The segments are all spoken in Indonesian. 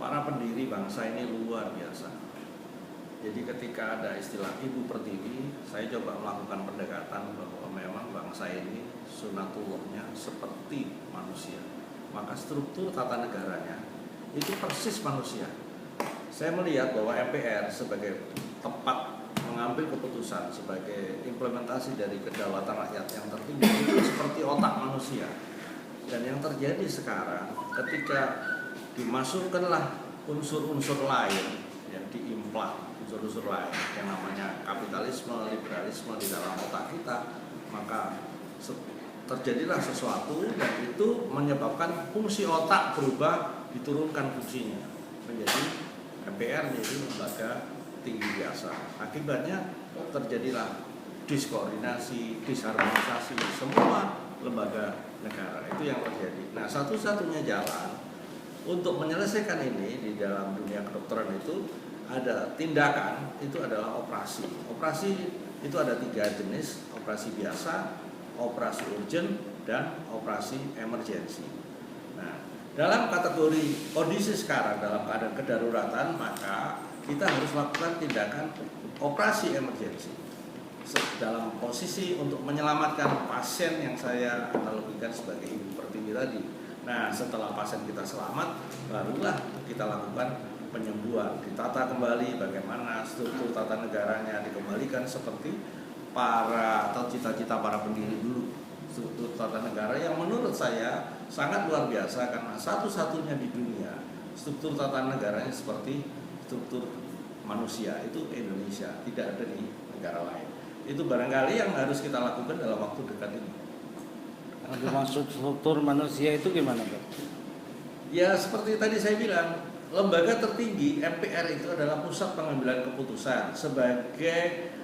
para pendiri bangsa ini luar biasa. Jadi ketika ada istilah Ibu Pertiwi, saya coba melakukan pendekatan bahwa memang bangsa ini sunatullahnya seperti manusia. Maka struktur tata negaranya itu persis manusia. Saya melihat bahwa MPR sebagai tempat mengambil keputusan, sebagai implementasi dari kedaulatan rakyat yang tertinggi itu seperti otak manusia. Dan yang terjadi sekarang ketika dimasukkanlah unsur-unsur lain yang diimplant, unsur-unsur lain yang namanya kapitalisme, liberalisme di dalam otak kita, maka terjadilah sesuatu dan itu menyebabkan fungsi otak berubah, diturunkan fungsinya menjadi MPR menjadi lembaga tinggi biasa. Akibatnya terjadilah diskoordinasi, disharmonisasi semua lembaga negara. Itu yang terjadi. Nah, satu-satunya jalan untuk menyelesaikan ini di dalam dunia kedokteran itu ada tindakan, itu adalah operasi. Operasi itu ada 3 jenis, operasi biasa, operasi urgent, dan operasi emergensi. Nah, dalam kategori kondisi sekarang dalam keadaan kedaruratan, maka kita harus lakukan tindakan operasi emergensi dalam posisi untuk menyelamatkan pasien yang saya analogikan sebagai Ibu Pertiwi tadi. Nah, setelah pasien kita selamat, barulah kita lakukan penyembuhan, ditata kembali bagaimana struktur tata negaranya, dikembalikan seperti atau cita-cita para pendiri dulu. Struktur tata negara yang menurut saya sangat luar biasa karena satu-satunya di dunia struktur tata negaranya seperti struktur manusia, itu Indonesia, tidak ada di negara lain. Itu barangkali yang harus kita lakukan dalam waktu dekat ini. Yang dimaksud struktur manusia itu gimana, Pak? Ya seperti tadi saya bilang, lembaga tertinggi MPR itu adalah pusat pengambilan keputusan sebagai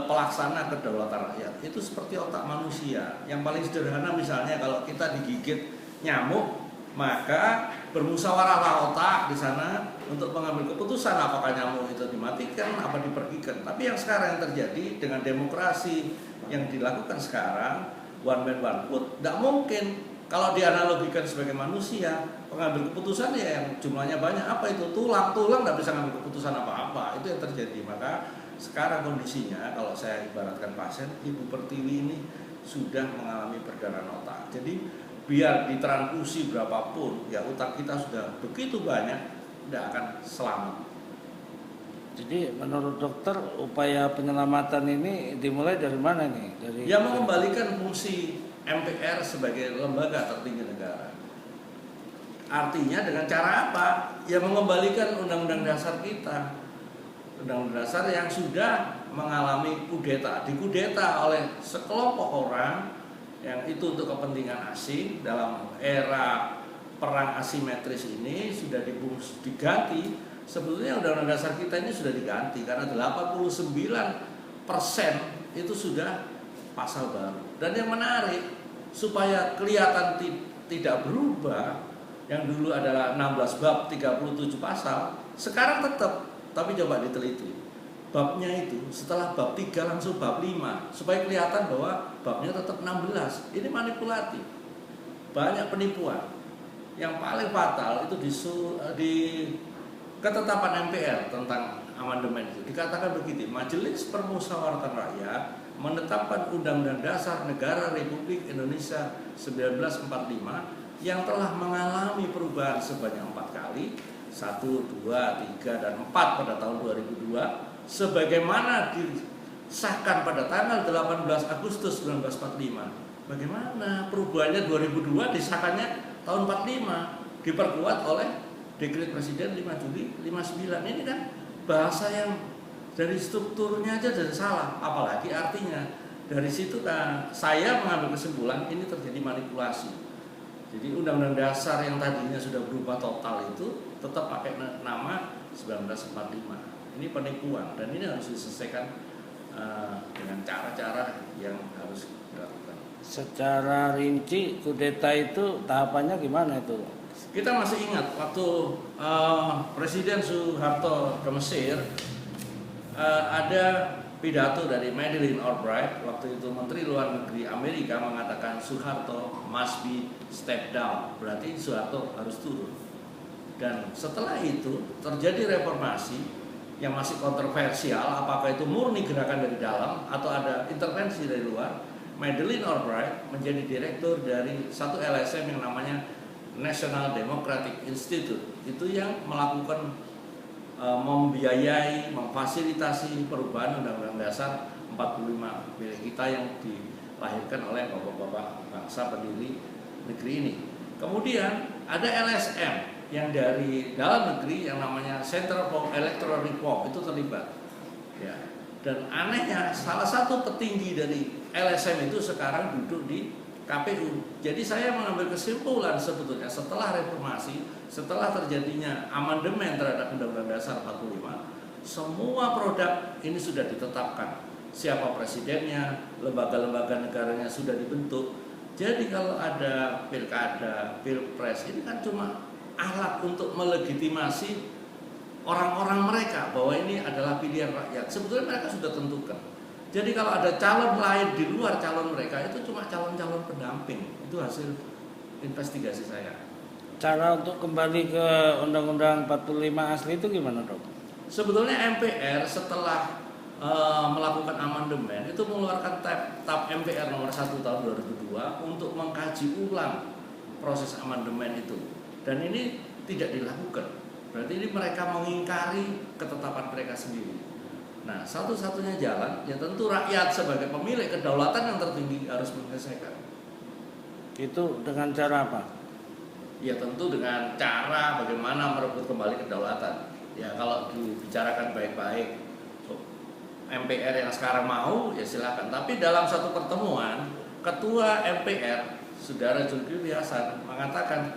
pelaksana kedaulatan rakyat. Itu seperti otak manusia. Yang paling sederhana misalnya kalau kita digigit nyamuk, maka bermusyawarahlah otak di sana untuk mengambil keputusan apakah nyamuk itu dimatikan, apa dipergikan. Tapi yang sekarang yang terjadi dengan demokrasi yang dilakukan sekarang, one man one vote, tidak mungkin kalau dianalogikan sebagai manusia, pengambil keputusan ya yang jumlahnya banyak, apa itu tulang tidak bisa mengambil keputusan apa-apa. Itu yang terjadi. Maka sekarang kondisinya kalau saya ibaratkan pasien, Ibu Pertiwi ini sudah mengalami perdarahan otak. Jadi biar ditransfusi berapapun, ya otak kita sudah begitu banyak, tidak akan selamat. Jadi menurut dokter upaya penyelamatan ini dimulai dari mana nih? Ya mengembalikan fungsi MPR sebagai lembaga tertinggi negara. Artinya dengan cara apa? Ya mengembalikan Undang-Undang Dasar kita. Undang-Undang Dasar yang sudah mengalami kudeta, dikudeta oleh sekelompok orang yang itu untuk kepentingan asing. Dalam era perang asimetris ini sudah diganti. Sebetulnya Undang-Undang Dasar kita ini sudah diganti karena 89% itu sudah pasal baru. Dan yang menarik, supaya kelihatan tidak berubah, yang dulu adalah 16 bab 37 pasal, sekarang tetap. Tapi coba diteliti, babnya itu setelah bab 3 langsung bab 5, supaya kelihatan bahwa babnya tetap 16. Ini manipulatif, banyak penipuan. Yang paling fatal itu di ketetapan MPR tentang amandemen itu dikatakan begitu, Majelis Permusyawaratan Rakyat menetapkan Undang-Undang Dasar Negara Republik Indonesia 1945 yang telah mengalami perubahan sebanyak 4 kali, 1, 2, 3, dan 4 pada tahun 2002, sebagaimana disahkan pada tanggal 18 Agustus 1945. Bagaimana perubahannya 2002, disahkannya tahun 45, diperkuat oleh Dekret Presiden 5 Juli 59. Ini kan bahasa yang dari strukturnya aja sudah salah, apalagi artinya. Dari situ kan saya mengambil kesimpulan ini terjadi manipulasi. Jadi Undang-Undang Dasar yang tadinya sudah berubah total itu tetap pakai nama 1945. Ini penipuan dan ini harus diselesaikan dengan cara-cara yang harus dilakukan. Secara rinci kudeta itu tahapannya gimana itu? Kita masih ingat waktu Presiden Soeharto ke Mesir, ada pidato dari Madeleine Albright, waktu itu Menteri Luar Negeri Amerika, mengatakan Soeharto must be step down, berarti Soeharto harus turun. Dan setelah itu terjadi reformasi yang masih kontroversial, apakah itu murni gerakan dari dalam atau ada intervensi dari luar. Madeleine Albright menjadi direktur dari satu LSM yang namanya National Democratic Institute. Itu yang melakukan membiayai, memfasilitasi perubahan Undang-Undang Dasar 45 milik kita yang dilahirkan oleh bapak-bapak bangsa pendiri negeri ini. Kemudian ada LSM yang dari dalam negeri yang namanya Center for Electoral Reform itu terlibat. Ya. Dan anehnya salah satu petinggi dari LSM itu sekarang duduk di KPU. Jadi saya mengambil kesimpulan sebetulnya setelah reformasi, setelah terjadinya amandemen terhadap Undang-Undang Dasar 45, semua produk ini sudah ditetapkan. Siapa presidennya, lembaga-lembaga negaranya sudah dibentuk. Jadi kalau ada pilkada, pilpres ini kan cuma alat untuk melegitimasi orang-orang mereka bahwa ini adalah pilihan rakyat. Sebetulnya mereka sudah tentukan. Jadi kalau ada calon lain di luar calon mereka itu cuma calon-calon pendamping. Itu hasil investigasi saya. Cara untuk kembali ke Undang-Undang 45 asli itu gimana, Dok? Sebetulnya MPR setelah melakukan amandemen itu mengeluarkan TAP MPR nomor 1 tahun 2002 untuk mengkaji ulang proses amandemen itu. Dan ini tidak dilakukan. Berarti ini mereka mengingkari ketetapan mereka sendiri. Nah, satu-satunya jalan ya tentu rakyat sebagai pemilik kedaulatan yang tertinggi harus menyelesaikan. Itu dengan cara apa? Ya tentu dengan cara bagaimana merebut kembali kedaulatan. Ya kalau dibicarakan baik-baik, MPR yang sekarang mau ya silakan. Tapi dalam satu pertemuan, Ketua MPR Saudara Zulkifli Hasan mengatakan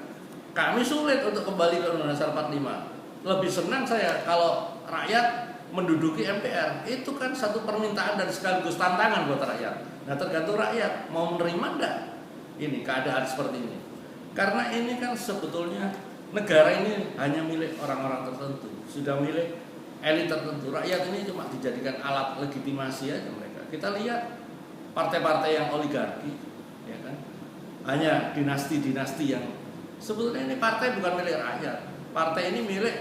kami sulit untuk kembali ke Undang-Undang Dasar 45. Lebih senang saya kalau rakyat menduduki MPR. Itu kan satu permintaan dan sekaligus tantangan buat rakyat. Nah tergantung rakyat mau menerima enggak ini keadaan seperti ini. Karena ini kan sebetulnya negara ini hanya milik orang-orang tertentu, sudah milik elit tertentu. Rakyat ini cuma dijadikan alat legitimasi aja mereka. Kita lihat partai-partai yang oligarki, ya kan, hanya dinasti-dinasti yang sebetulnya ini partai bukan milik rakyat. Partai ini milik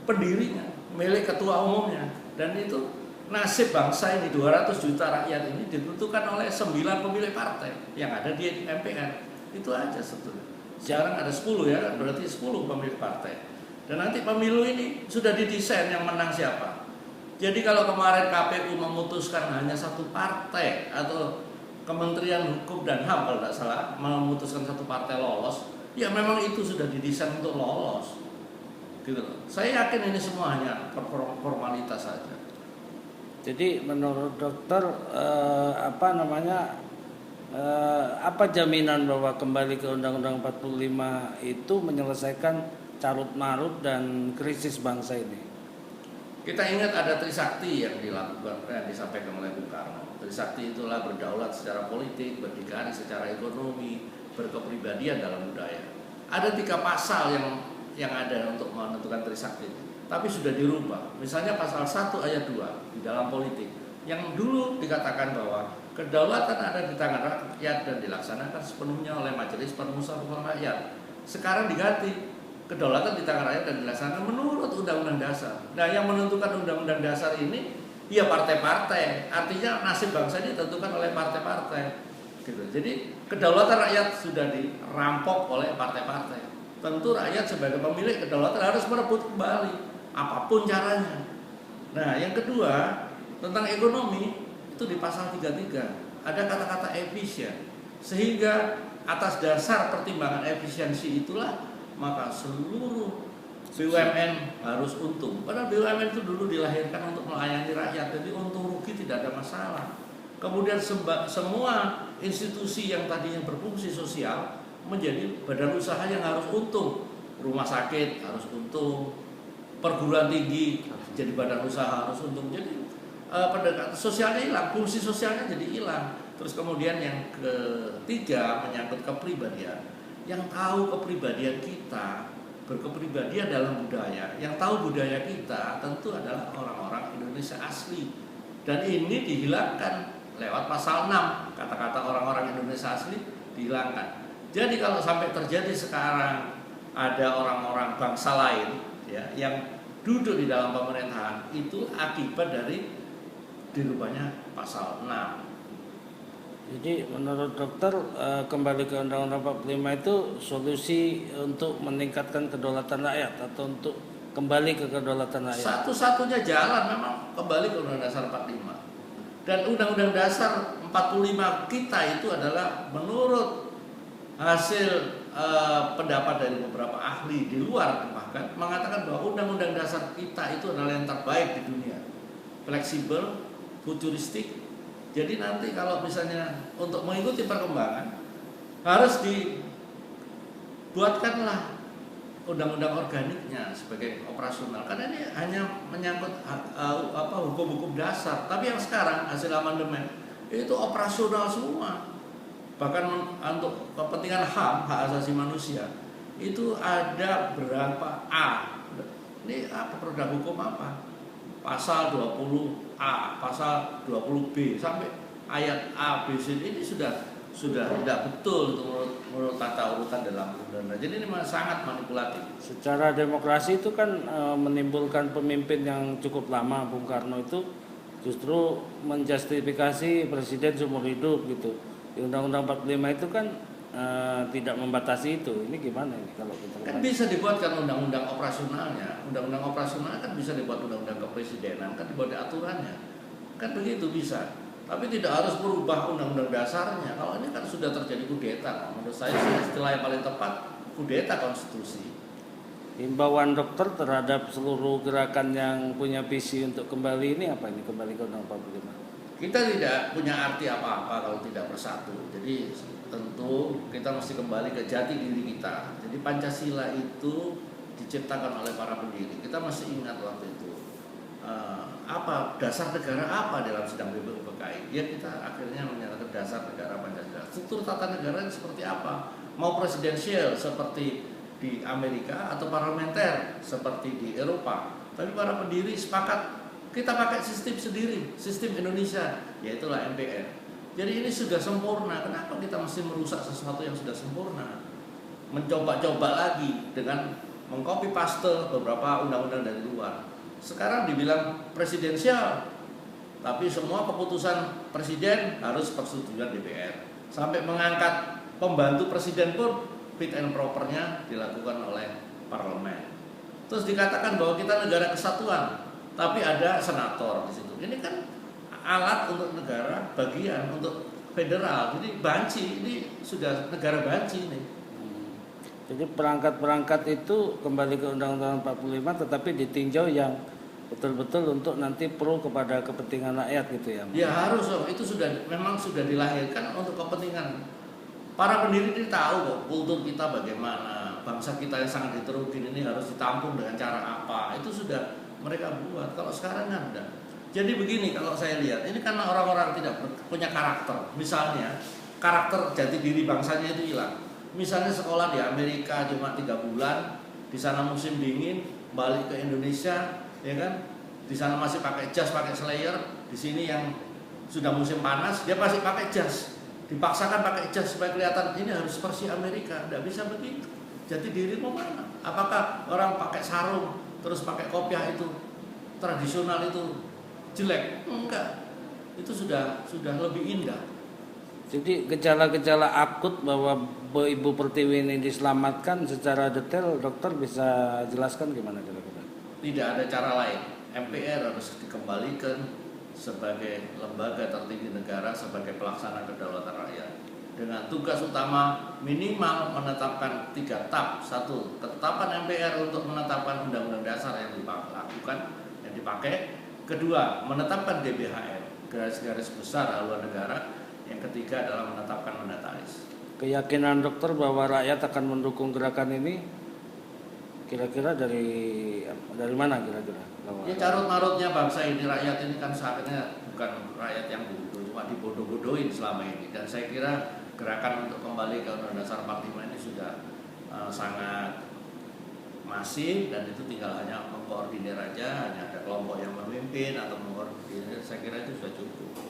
pendirinya, milik ketua umumnya. Dan itu nasib bangsa ini 200 juta rakyat ini ditentukan oleh 9 pemilik partai yang ada di MPR. Itu aja sebetulnya. Sekarang ada 10 ya, berarti 10 pemilik partai. Dan nanti pemilu ini sudah didesain yang menang siapa. Jadi kalau kemarin KPU memutuskan hanya satu partai atau Kementerian Hukum dan HAM kalau tidak salah memutuskan satu partai lolos, ya memang itu sudah didesain untuk lolos. Gitu loh. Saya yakin ini semua hanya formalitas saja. Jadi menurut dokter apa jaminan bahwa kembali ke Undang-Undang 45 itu menyelesaikan carut marut dan krisis bangsa ini? Kita ingat ada Trisakti yang dilakukan, disampaikan oleh Bung Karno. Trisakti itulah berdaulat secara politik, berdikari secara ekonomi, berkepribadian dalam budaya. Ada 3 pasal yang ada untuk menentukan Trisakti, tapi sudah dirubah. Misalnya pasal 1 ayat 2 di dalam politik, yang dulu dikatakan bahwa kedaulatan ada di tangan rakyat dan dilaksanakan sepenuhnya oleh Majelis Permusyawaratan Rakyat. Sekarang diganti, kedaulatan di tangan rakyat dan dilaksanakan menurut Undang-Undang Dasar. Nah, yang menentukan Undang-Undang Dasar ini ya partai-partai. Artinya nasib bangsa ini ditentukan oleh partai-partai. Gitu. Jadi kedaulatan rakyat sudah dirampok oleh partai-partai. Tentu rakyat sebagai pemilik kedaulatan harus merebut kembali apapun caranya. Nah, yang kedua tentang ekonomi itu di pasal 33 ada kata-kata efisien. Sehingga atas dasar pertimbangan efisiensi itulah maka seluruh BUMN harus untung. Padahal BUMN itu dulu dilahirkan untuk melayani rakyat, jadi untung rugi tidak ada masalah. Kemudian semua institusi yang tadinya berfungsi sosial menjadi badan usaha yang harus untung. Rumah sakit harus untung, perguruan tinggi jadi badan usaha harus untung. Jadi pendekatan sosialnya hilang, fungsi sosialnya jadi hilang. Terus kemudian yang ketiga menyangkut kepribadian. Yang tahu kepribadian kita, berkepribadian dalam budaya, yang tahu budaya kita tentu adalah orang-orang Indonesia asli. Dan ini dihilangkan lewat pasal 6, kata-kata orang-orang Indonesia asli dihilangkan. Jadi kalau sampai terjadi sekarang ada orang-orang bangsa lain ya yang duduk di dalam pemerintahan itu akibat dari dirubahnya pasal 6. Jadi menurut dokter kembali ke Undang-Undang 45 itu solusi untuk meningkatkan kedaulatan rakyat atau untuk kembali ke kedaulatan rakyat? Satu-satunya jalan memang kembali ke Undang-Undang Dasar 45. Dan Undang-Undang Dasar 45 kita itu adalah menurut hasil pendapat dari beberapa ahli di luar bahkan mengatakan bahwa Undang-Undang Dasar kita itu adalah yang terbaik di dunia. Fleksibel, futuristik. Jadi nanti kalau misalnya untuk mengikuti perkembangan harus dibuatkanlah undang-undang organiknya sebagai operasional karena ini hanya menyangkut hukum-hukum dasar. Tapi yang sekarang hasil amandemen itu operasional semua. Bahkan untuk kepentingan HAM, hak asasi manusia, itu ada berapa A. Ini apa produk hukum apa? Pasal 20A, pasal 20B sampai ayat A, B, C ini sudah tidak betul menurut tata urutan dalam undang-undang. Jadi ini sangat manipulatif. Secara demokrasi itu kan menimbulkan pemimpin yang cukup lama. Bung Karno itu justru menjustifikasi presiden seumur hidup gitu. Di Undang-Undang 45 itu kan tidak membatasi itu. Ini gimana ini kalau kita kan bisa dibuatkan undang-undang operasionalnya. Undang-undang operasional kan bisa dibuat undang-undang kepresidenan, kan dibuat aturannya. Kan begitu bisa. Tapi tidak harus merubah undang-undang dasarnya. Kalau ini kan sudah terjadi kudeta. Menurut saya istilah yang paling tepat kudeta konstitusi. Himbauan dokter terhadap seluruh gerakan yang punya visi untuk kembali ini apa ini? Kembali ke Undang-Undang 45. Kita tidak punya arti apa-apa kalau tidak bersatu. Jadi tentu kita mesti kembali ke jati diri kita. Jadi Pancasila itu diciptakan oleh para pendiri. Kita masih ingat waktu itu apa dasar negara apa dalam sidang BPUPKI. Ya kita akhirnya menyatakan dasar negara Pancasila. Struktur tata negara seperti apa? Mau presidensial seperti di Amerika atau parlementer seperti di Eropa. Tapi para pendiri sepakat kita pakai sistem sendiri, sistem Indonesia, yaitulah MPR. Jadi ini sudah sempurna, kenapa kita mesti merusak sesuatu yang sudah sempurna? Mencoba-coba lagi dengan mengcopy paste beberapa undang-undang dari luar. Sekarang dibilang presidensial, tapi semua keputusan presiden harus persetujuan DPR. Sampai mengangkat pembantu presiden pun fit and propernya dilakukan oleh parlemen. Terus dikatakan bahwa kita negara kesatuan, tapi ada senator di situ. Ini kan alat untuk negara bagian untuk federal. Jadi banci ini sudah negara banci ini. Jadi perangkat-perangkat itu kembali ke Undang-Undang 45 tetapi ditinjau yang betul-betul untuk nanti pro kepada kepentingan rakyat gitu ya. Ya harus dong, itu memang sudah dilahirkan untuk kepentingan. Para pendiri ini tahu kok kultur kita bagaimana, bangsa kita yang sangat heterogen ini harus ditampung dengan cara apa. Itu sudah mereka buat. Kalau sekarang kan enggak. Jadi begini kalau saya lihat, ini karena orang-orang tidak punya karakter. Misalnya karakter jati diri bangsanya itu hilang. Misalnya sekolah di Amerika cuma 3 bulan, di sana musim dingin, balik ke Indonesia, ya kan? Di sana masih pakai jas, pakai slayer. Di sini yang sudah musim panas, dia pasti pakai jas. Dipaksakan pakai jas supaya kelihatan ini harus seperti Amerika. Tidak bisa begitu. Jati diri mau mana? Apakah orang pakai sarung terus pakai kopiah itu tradisional itu jelek? Enggak. Itu sudah lebih indah. Jadi gejala-gejala akut bahwa Ibu Pertiwi ini diselamatkan secara detail, dokter bisa jelaskan gimana kira-kira? Tidak ada cara lain. MPR harus dikembalikan sebagai lembaga tertinggi negara, sebagai pelaksana kedaulatan rakyat. Dengan tugas utama minimal menetapkan 3 tahap. 1. Ketetapan MPR untuk menetapkan undang-undang dasar yang dipakai. 2. Menetapkan GBHN, garis-garis besar haluan negara. Yang ketiga adalah menetapkan mandataris. Keyakinan dokter bahwa rakyat akan mendukung gerakan ini kira-kira dari mana kira-kira? Ya carut-marutnya bangsa ini, rakyat ini kan seakhirnya bukan rakyat yang bodoh, cuma dibodoh-bodohin selama ini. Dan saya kira gerakan untuk kembali ke Undang-Undang Dasar 45 ini sudah sangat masif dan itu tinggal hanya mengkoordinir aja, hanya ada kelompok yang memimpin atau mengkoordinir. Saya kira itu sudah cukup.